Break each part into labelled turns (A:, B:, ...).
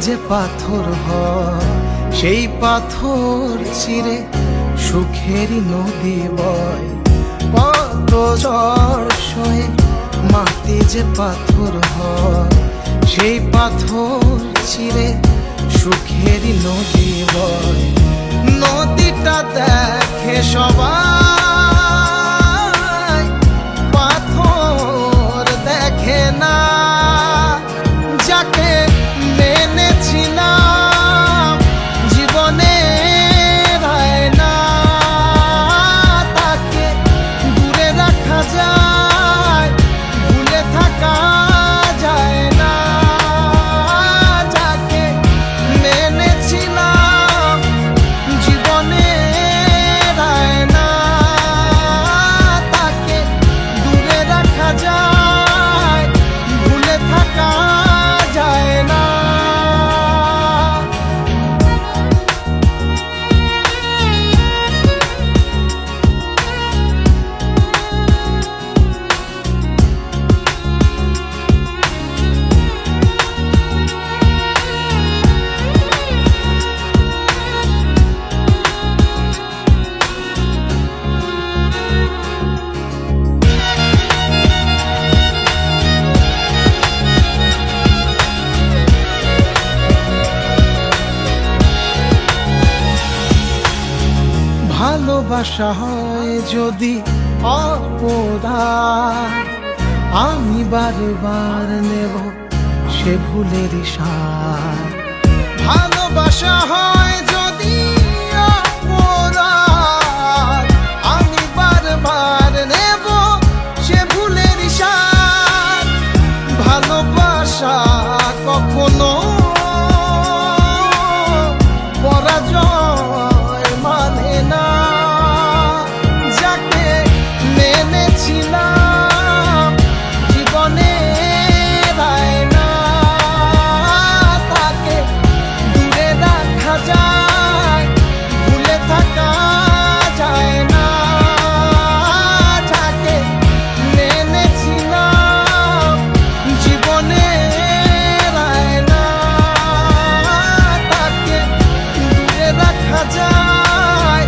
A: যে পাথর হয় সেই পাথর চিরে সুখেরই নদী বয়। কত ঝড় সয়ে মাটি যে পাথর হয় সেই পাথর চিরে সুখেরই নদী বয়। নদীটা দেখে সবাই, পাথর দেখে না। যাকে মেনেছিলাম জীবনে না, তাকে দূরে রাখা যায়, ভুলে থাকা যায় না। যাকে মেনেছিলাম জীবনে না, তাকে দূরে রাখা যায়, ভুলে থাকা যায় না। ভালোবাসা হয় যদি অপদান, আমি বারবার নেব সে ভুলের সার। ভালোবাসা হয় যদি অপদান, আমি বারবার নেব সে ভুলের সার। ভালোবাসা কখনো পরাজয় মানে না। যাকে মেনেছিলাম জীবনে না, তাকে দূরে রাখা যায়, ভুলে থাকা যায় না। যাকে মেনেছিলাম জীবনে না, তাকে দূরে রাখা যায়,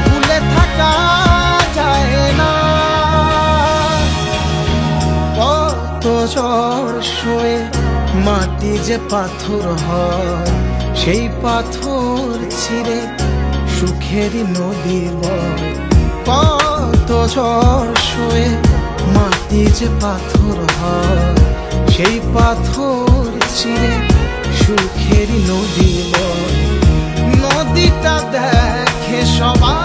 A: ভুলে থাকা যায় না। কত ঝড় সয়ে মাটি যে পাথর হয় সেই পাথর ছিঁড়ে সুখেরই নদী বয়। কত ঝড় সয়ে মাটি যে পাথর হয় সেই পাথর ছিঁড়ে সুখেরই নদী বয়। নদীটা দেখে সবাই,